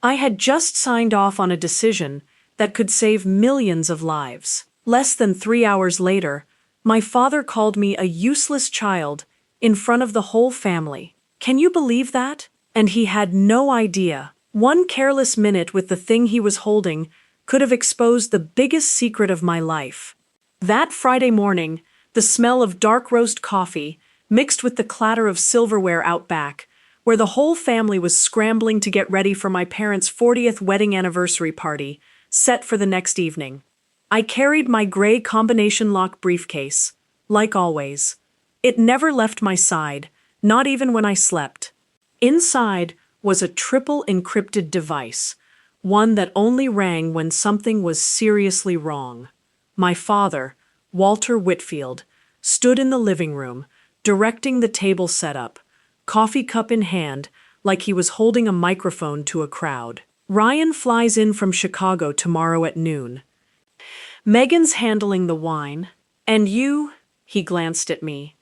I had just signed off on a decision that could save millions of lives. Less than 3 hours later, my father called me a useless child in front of the whole family. Can you believe that? And he had no idea. One careless minute with the thing he was holding could have exposed the biggest secret of my life. That Friday morning, the smell of dark roast coffee mixed with the clatter of silverware out back, where the whole family was scrambling to get ready for my parents' 40th wedding anniversary party, set for the next evening. I carried my gray combination lock briefcase, like always. It never left my side, not even when I slept. Inside was a triple encrypted device, one that only rang when something was seriously wrong. My father, Walter Whitfield, stood in the living room, directing the table setup, coffee cup in hand, like he was holding a microphone to a crowd. Ryan flies in from Chicago tomorrow at noon. Megan's handling the wine. And you, he glanced at me,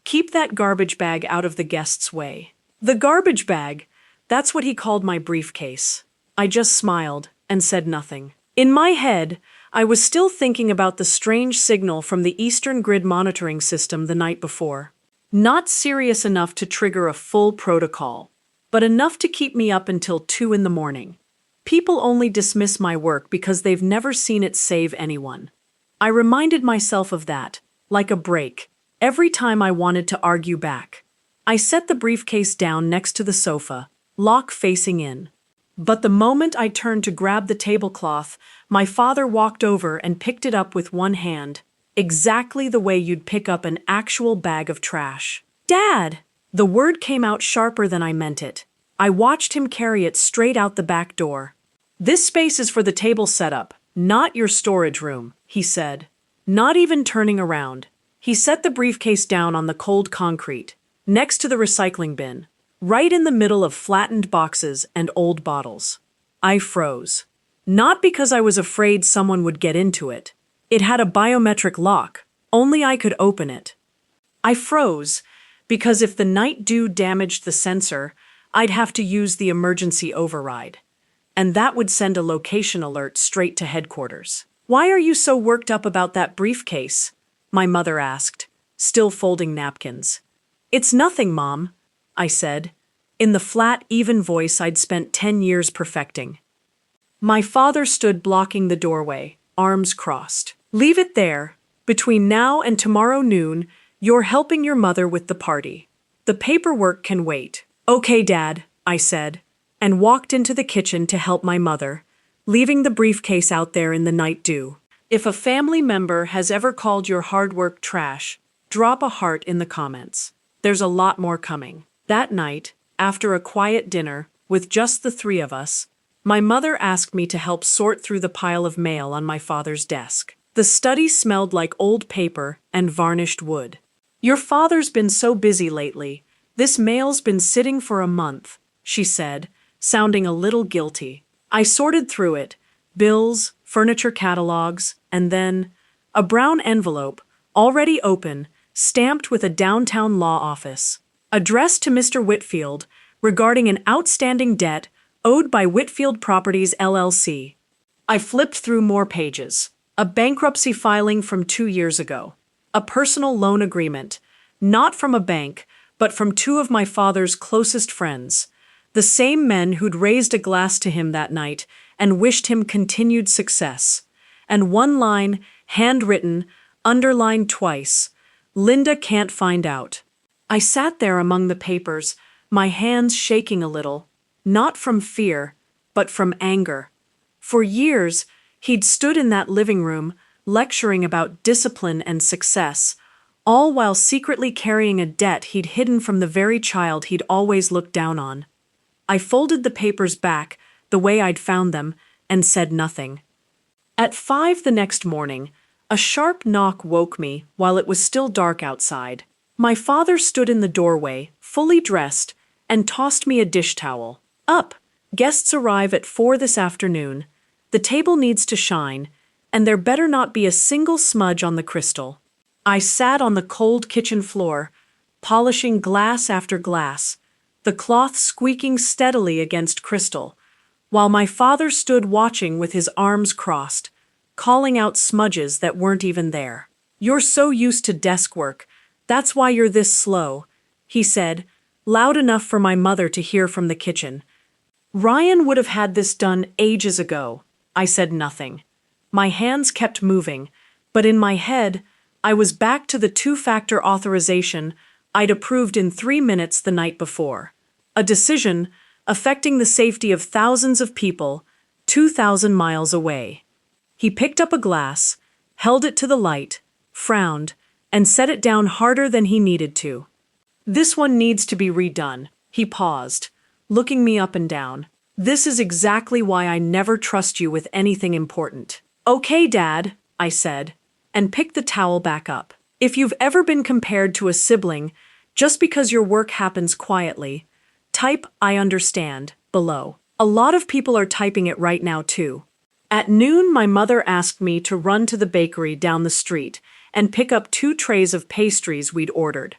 keep that garbage bag out of the guest's way. The garbage bag, that's what he called my briefcase. I just smiled and said nothing. In my head, I was still thinking about the strange signal from the Eastern Grid monitoring system the night before. Not serious enough to trigger a full protocol, but enough to keep me up until 2 in the morning. People only dismiss my work because they've never seen it save anyone. I reminded myself of that, like a break, every time I wanted to argue back. I set the briefcase down next to the sofa, lock facing in. But the moment I turned to grab the tablecloth, my father walked over and picked it up with one hand, exactly the way you'd pick up an actual bag of trash. Dad! The word came out sharper than I meant it. I watched him carry it straight out the back door. This space is for the table setup, not your storage room, he said. Not even turning around. He set the briefcase down on the cold concrete, next to the recycling bin, right in the middle of flattened boxes and old bottles. I froze. Not because I was afraid someone would get into it. It had a biometric lock. Only I could open it. I froze because if the night dew damaged the sensor, I'd have to use the emergency override. And that would send a location alert straight to headquarters. Why are you so worked up about that briefcase? My mother asked, still folding napkins. It's nothing, Mom, I said, in the flat, even voice I'd spent 10 years perfecting. My father stood blocking the doorway, arms crossed. Leave it there. Between now and tomorrow noon, you're helping your mother with the party. The paperwork can wait. Okay, Dad, I said, and walked into the kitchen to help my mother, leaving the briefcase out there in the night dew. If a family member has ever called your hard work trash, drop a heart in the comments. There's a lot more coming. That night, after a quiet dinner, with just the 3 of us, my mother asked me to help sort through the pile of mail on my father's desk. The study smelled like old paper and varnished wood. Your father's been so busy lately. This mail's been sitting for a month, she said, sounding a little guilty. I sorted through it, bills, furniture catalogs, and then a brown envelope, already open, stamped with a downtown law office. Addressed to Mr. Whitfield, regarding an outstanding debt owed by Whitfield Properties LLC. I flipped through more pages. A bankruptcy filing from 2 years ago. A personal loan agreement, not from a bank, but from 2 of my father's closest friends, the same men who'd raised a glass to him that night and wished him continued success. And one line, handwritten, underlined twice, Linda can't find out. I sat there among the papers, my hands shaking a little, not from fear, but from anger. For years, he'd stood in that living room, lecturing about discipline and success, all while secretly carrying a debt he'd hidden from the very child he'd always looked down on. I folded the papers back, the way I'd found them, and said nothing. At 5 the next morning, a sharp knock woke me while it was still dark outside. My father stood in the doorway, fully dressed, and tossed me a dish towel. Up! Guests arrive at 4 this afternoon. The table needs to shine, and there better not be a single smudge on the crystal. I sat on the cold kitchen floor, polishing glass after glass, the cloth squeaking steadily against crystal, while my father stood watching with his arms crossed, calling out smudges that weren't even there. "You're so used to desk work, that's why you're this slow," he said, loud enough for my mother to hear from the kitchen. "Ryan would have had this done ages ago." I said nothing. My hands kept moving, but in my head, I was back to the two-factor authorization I'd approved in 3 minutes the night before. A decision affecting the safety of thousands of people 2,000 miles away. He picked up a glass, held it to the light, frowned, and set it down harder than he needed to. "This one needs to be redone." He paused, looking me up and down. "This is exactly why I never trust you with anything important." "Okay, Dad," I said, and picked the towel back up. If you've ever been compared to a sibling just because your work happens quietly, type "I understand" below. A lot of people are typing it right now too. At noon, my mother asked me to run to the bakery down the street and pick up 2 trays of pastries we'd ordered.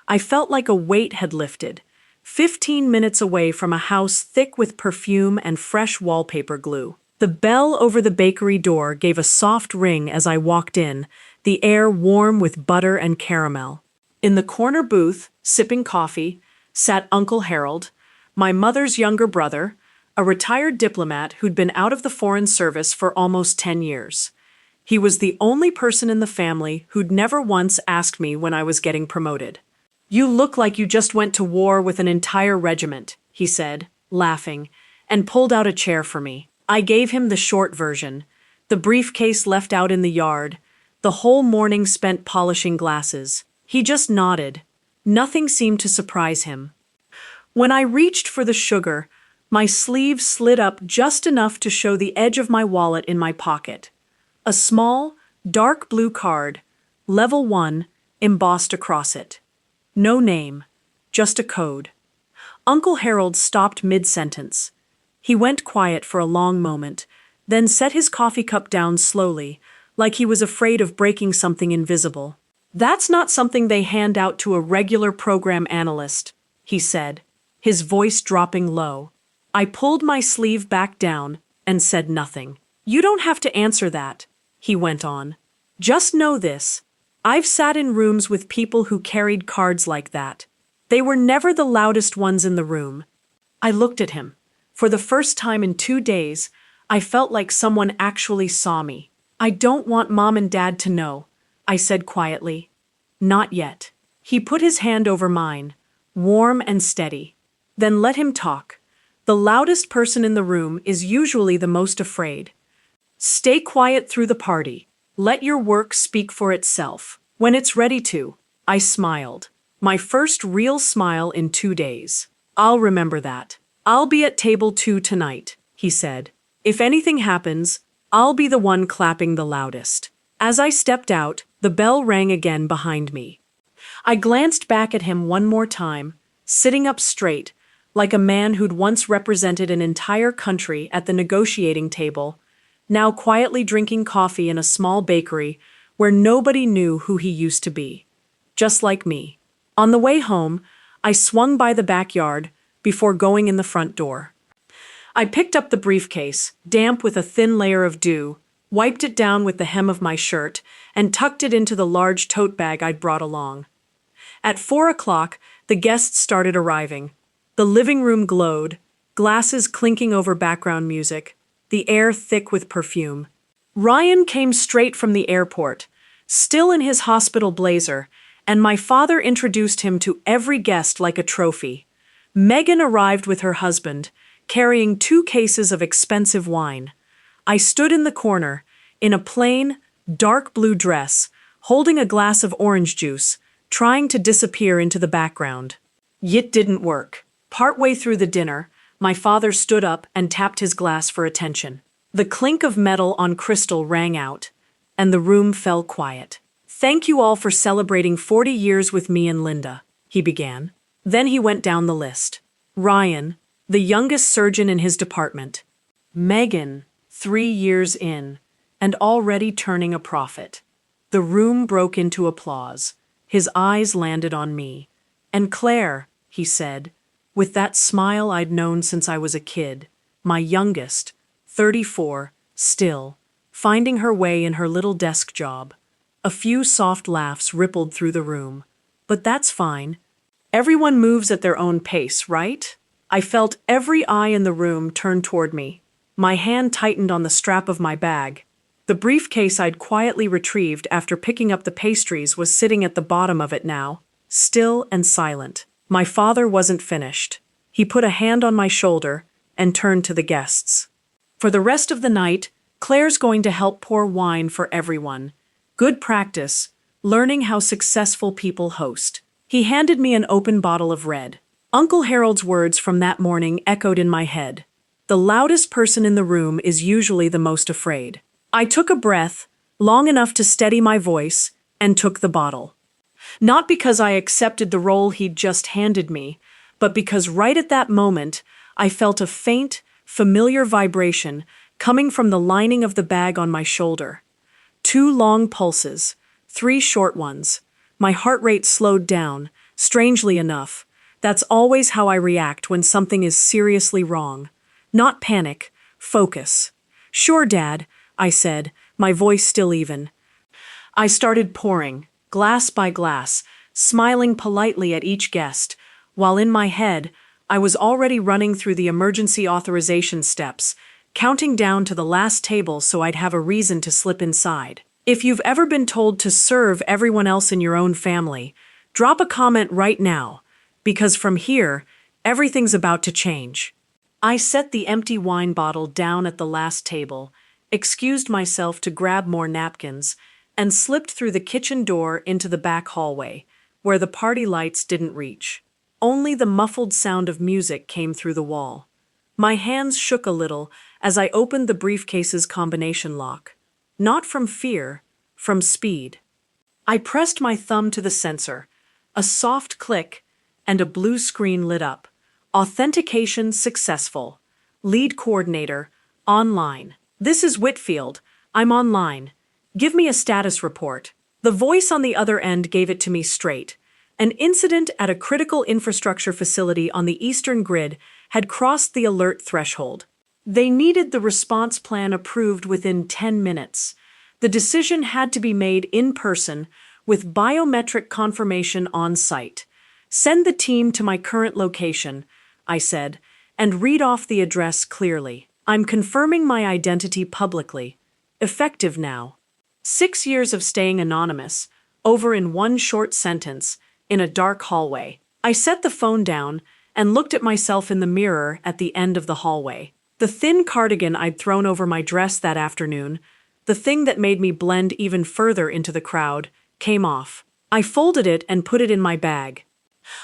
I felt like a weight had lifted, 15 minutes away from a house thick with perfume and fresh wallpaper glue. The bell over the bakery door gave a soft ring as I walked in, the air warm with butter and caramel. In the corner booth, sipping coffee, sat Uncle Harold, my mother's younger brother, a retired diplomat who'd been out of the Foreign Service for almost 10 years. He was the only person in the family who'd never once asked me when I was getting promoted. "You look like you just went to war with an entire regiment," he said, laughing, and pulled out a chair for me. I gave him the short version, the briefcase left out in the yard, the whole morning spent polishing glasses. He just nodded. Nothing seemed to surprise him. When I reached for the sugar, my sleeve slid up just enough to show the edge of my wallet in my pocket. A small, dark blue card, level 1, embossed across it. No name, just a code. Uncle Harold stopped mid-sentence. He went quiet for a long moment, then set his coffee cup down slowly, like he was afraid of breaking something invisible. "That's not something they hand out to a regular program analyst," he said, his voice dropping low. I pulled my sleeve back down and said nothing. "You don't have to answer that," he went on. "Just know this. I've sat in rooms with people who carried cards like that. They were never the loudest ones in the room." I looked at him. For the first time in 2 days, I felt like someone actually saw me. "I don't want Mom and Dad to know," I said quietly. "Not yet." He put his hand over mine, warm and steady. "Then let him talk. The loudest person in the room is usually the most afraid. Stay quiet through the party. Let your work speak for itself. When it's ready to." I smiled. My first real smile in 2 days. "I'll remember that. I'll be at table 2 tonight," he said. "If anything happens, I'll be the one clapping the loudest." As I stepped out, the bell rang again behind me. I glanced back at him one more time, sitting up straight, like a man who'd once represented an entire country at the negotiating table, now quietly drinking coffee in a small bakery where nobody knew who he used to be. Just like me. On the way home, I swung by the backyard before going in the front door. I picked up the briefcase, damp with a thin layer of dew, wiped it down with the hem of my shirt, and tucked it into the large tote bag I'd brought along. At 4 o'clock, the guests started arriving. The living room glowed, glasses clinking over background music, the air thick with perfume. Ryan came straight from the airport, still in his hospital blazer, and my father introduced him to every guest like a trophy. Megan arrived with her husband, carrying 2 cases of expensive wine. I stood in the corner, in a plain, dark blue dress, holding a glass of orange juice, trying to disappear into the background. It didn't work. Partway through the dinner, my father stood up and tapped his glass for attention. The clink of metal on crystal rang out, and the room fell quiet. "Thank you all for celebrating 40 years with me and Linda," he began. Then he went down the list. Ryan, the youngest surgeon in his department. Megan, 3 years in, and already turning a profit. The room broke into applause. His eyes landed on me. "And Claire," he said, with that smile I'd known since I was a kid. my youngest, 34, still, finding her way in her little desk job. A few soft laughs rippled through the room. But that's fine. Everyone moves at their own pace, right? I felt every eye in the room turn toward me. My hand tightened on the strap of my bag. The briefcase I'd quietly retrieved after picking up the pastries was sitting at the bottom of it now, still and silent. My father wasn't finished. He put a hand on my shoulder and turned to the guests. For the rest of the night, Claire's going to help pour wine for everyone. Good practice, learning how successful people host. He handed me an open bottle of red. Uncle Harold's words from that morning echoed in my head. The loudest person in the room is usually the most afraid. I took a breath, long enough to steady my voice, and took the bottle. Not because I accepted the role he'd just handed me, but because right at that moment, I felt a faint, familiar vibration coming from the lining of the bag on my shoulder. 2 long pulses, 3 short ones. My heart rate slowed down, strangely enough. That's always how I react when something is seriously wrong. Not panic, focus. "Sure, Dad," I said, my voice still even. I started pouring, glass by glass, smiling politely at each guest, while in my head, I was already running through the emergency authorization steps, counting down to the last table so I'd have a reason to slip inside. If you've ever been told to serve everyone else in your own family, drop a comment right now, because from here, everything's about to change. I set the empty wine bottle down at the last table, excused myself to grab more napkins, and slipped through the kitchen door into the back hallway, where the party lights didn't reach. Only the muffled sound of music came through the wall. My hands shook a little as I opened the briefcase's combination lock. Not from fear, from speed. I pressed my thumb to the sensor. A soft click, and a blue screen lit up. Authentication successful. Lead coordinator, online. "This is Whitfield. I'm online. Give me a status report." The voice on the other end gave it to me straight. An incident at a critical infrastructure facility on the eastern grid had crossed the alert threshold. They needed the response plan approved within 10 minutes. The decision had to be made in person with biometric confirmation on site. "Send the team to my current location," I said, "and read off the address clearly. I'm confirming my identity publicly. Effective now." 6 years of staying anonymous, over in one short sentence, in a dark hallway. I set the phone down and looked at myself in the mirror at the end of the hallway. The thin cardigan I'd thrown over my dress that afternoon, the thing that made me blend even further into the crowd, came off. I folded it and put it in my bag.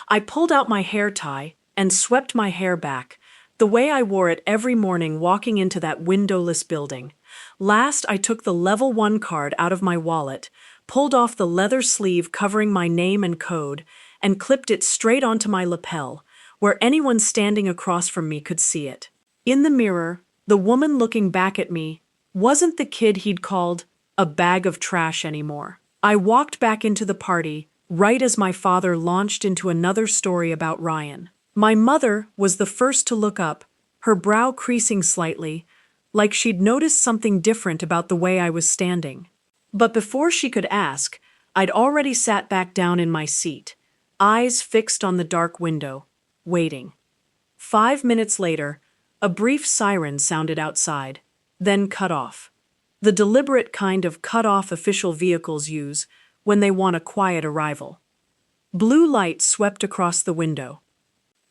I pulled out my hair tie and swept my hair back, the way I wore it every morning walking into that windowless building. Last, I took the level 1 card out of my wallet, pulled off the leather sleeve covering my name and code, and clipped it straight onto my lapel, where anyone standing across from me could see it. In the mirror, the woman looking back at me wasn't the kid he'd called a bag of trash anymore. I walked back into the party, right as my father launched into another story about Ryan. My mother was the first to look up, her brow creasing slightly, like she'd noticed something different about the way I was standing. But before she could ask, I'd already sat back down in my seat, eyes fixed on the dark window, waiting. 5 minutes later, a brief siren sounded outside, then cut off. The deliberate kind of cut-off official vehicles use when they want a quiet arrival. Blue light swept across the window.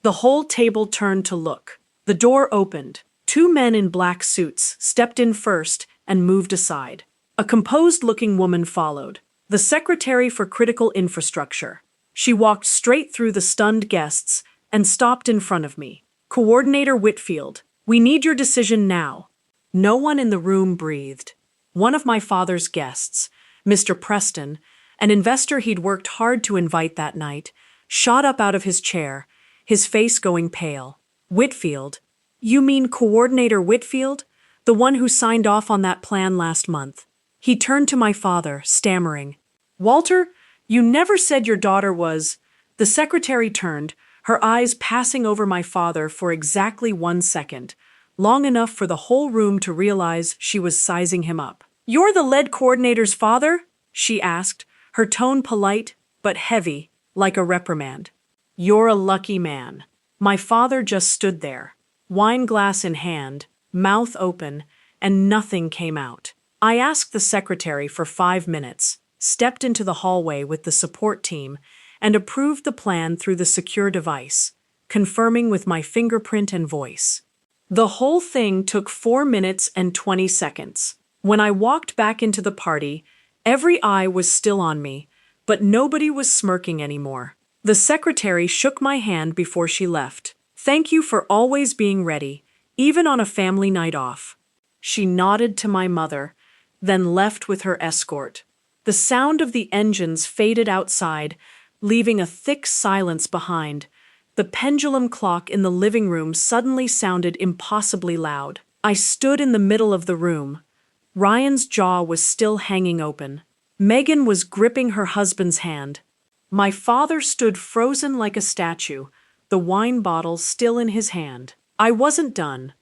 The whole table turned to look. The door opened. 2 men in black suits stepped in first and moved aside. A composed-looking woman followed, the Secretary for Critical Infrastructure. She walked straight through the stunned guests and stopped in front of me. "Coordinator Whitfield, we need your decision now." No one in the room breathed. One of my father's guests, Mr. Preston, an investor he'd worked hard to invite that night, shot up out of his chair, his face going pale. "Whitfield? You mean Coordinator Whitfield? The one who signed off on that plan last month?" He turned to my father, stammering. "Walter, you never said your daughter was—" The secretary turned, her eyes passing over my father for exactly 1 second, long enough for the whole room to realize she was sizing him up. "You're the lead coordinator's father?" she asked, her tone polite but heavy, like a reprimand. "You're a lucky man." My father just stood there, wine glass in hand, mouth open, and nothing came out. I asked the secretary for 5 minutes, stepped into the hallway with the support team, and approved the plan through the secure device, confirming with my fingerprint and voice. The whole thing took 4 minutes and 20 seconds. When I walked back into the party, every eye was still on me, but nobody was smirking anymore. The secretary shook my hand before she left. "Thank you for always being ready, even on a family night off." She nodded to my mother, then left with her escort. The sound of the engines faded outside, leaving a thick silence behind. The pendulum clock in the living room suddenly sounded impossibly loud. I stood in the middle of the room. Ryan's jaw was still hanging open. Megan was gripping her husband's hand. My father stood frozen like a statue, the wine bottle still in his hand. I wasn't done.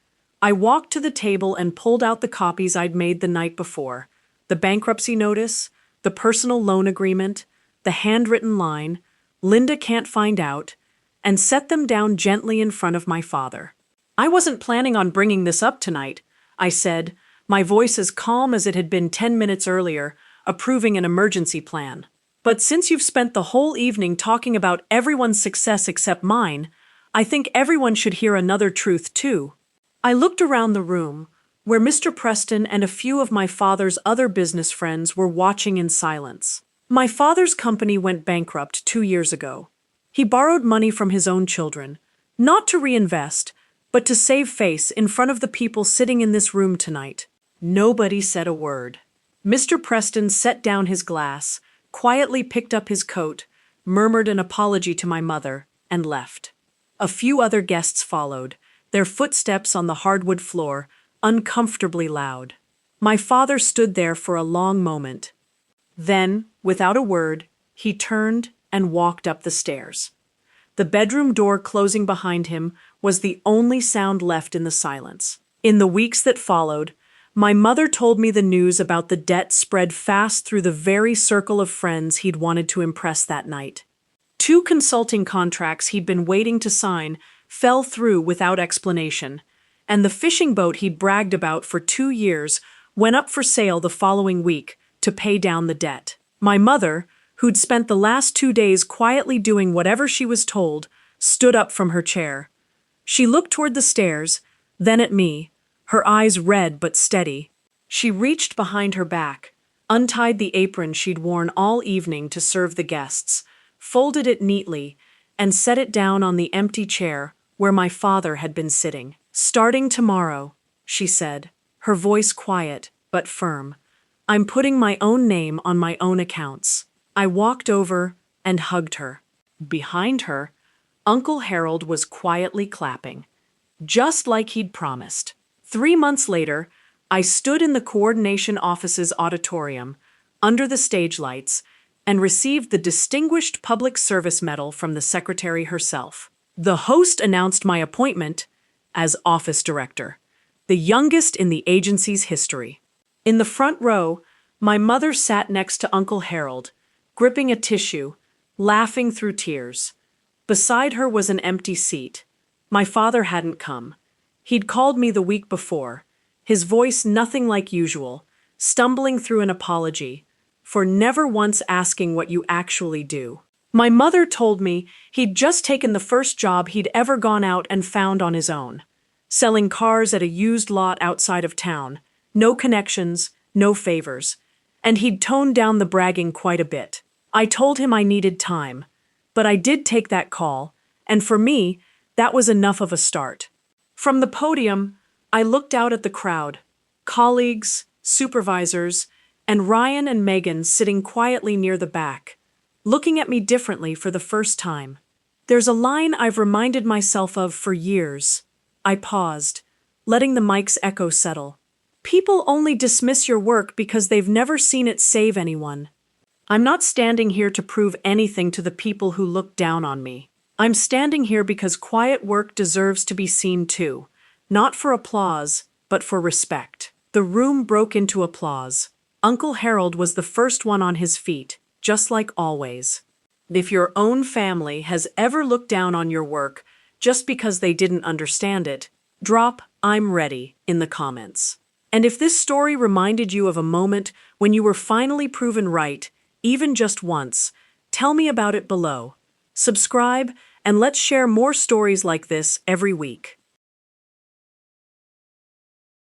I walked to the table and pulled out the copies I'd made the night before. The bankruptcy notice, the personal loan agreement, the handwritten line, "Linda can't find out," and set them down gently in front of my father. "I wasn't planning on bringing this up tonight," I said, my voice as calm as it had been 10 minutes earlier, approving an emergency plan. "But since you've spent the whole evening talking about everyone's success except mine, I think everyone should hear another truth too." I looked around the room, where Mr. Preston and a few of my father's other business friends were watching in silence. My father's company went bankrupt 2 years ago. He borrowed money from his own children, not to reinvest, but to save face in front of the people sitting in this room tonight. Nobody said a word. Mr. Preston set down his glass, quietly picked up his coat, murmured an apology to my mother, and left. A few other guests followed, their footsteps on the hardwood floor, uncomfortably loud. My father stood there for a long moment. Then, without a word, he turned and walked up the stairs. The bedroom door closing behind him was the only sound left in the silence. In the weeks that followed, my mother told me the news about the debt spread fast through the very circle of friends he'd wanted to impress that night. 2 consulting contracts he'd been waiting to sign fell through without explanation, and the fishing boat he'd bragged about for 2 years went up for sale the following week to pay down the debt. My mother, who'd spent the last 2 days quietly doing whatever she was told, stood up from her chair. She looked toward the stairs, then at me, her eyes red but steady. She reached behind her back, untied the apron she'd worn all evening to serve the guests, folded it neatly, and set it down on the empty chair where my father had been sitting. "Starting tomorrow," she said, her voice quiet but firm, "I'm putting my own name on my own accounts." I walked over and hugged her. Behind her, Uncle Harold was quietly clapping, just like he'd promised. 3 months later, I stood in the coordination office's auditorium, under the stage lights, and received the Distinguished Public Service Medal from the secretary herself. The host announced my appointment as office director, the youngest in the agency's history. In the front row, my mother sat next to Uncle Harold, gripping a tissue, laughing through tears. Beside her was an empty seat. My father hadn't come. He'd called me the week before, his voice nothing like usual, stumbling through an apology, for never once asking what you actually do. My mother told me he'd just taken the first job he'd ever gone out and found on his own, selling cars at a used lot outside of town, no connections, no favors, and he'd toned down the bragging quite a bit. I told him I needed time, but I did take that call, and for me, that was enough of a start. From the podium, I looked out at the crowd, colleagues, supervisors, and Ryan and Megan sitting quietly near the back, looking at me differently for the first time. There's a line I've reminded myself of for years. I paused, letting the mic's echo settle. People only dismiss your work because they've never seen it save anyone. I'm not standing here to prove anything to the people who look down on me. I'm standing here because quiet work deserves to be seen too, not for applause, but for respect. The room broke into applause. Uncle Harold was the first one on his feet, just like always. If your own family has ever looked down on your work just because they didn't understand it, drop "I'm ready" in the comments. And if this story reminded you of a moment when you were finally proven right, even just once, tell me about it below. Subscribe, and let's share more stories like this every week.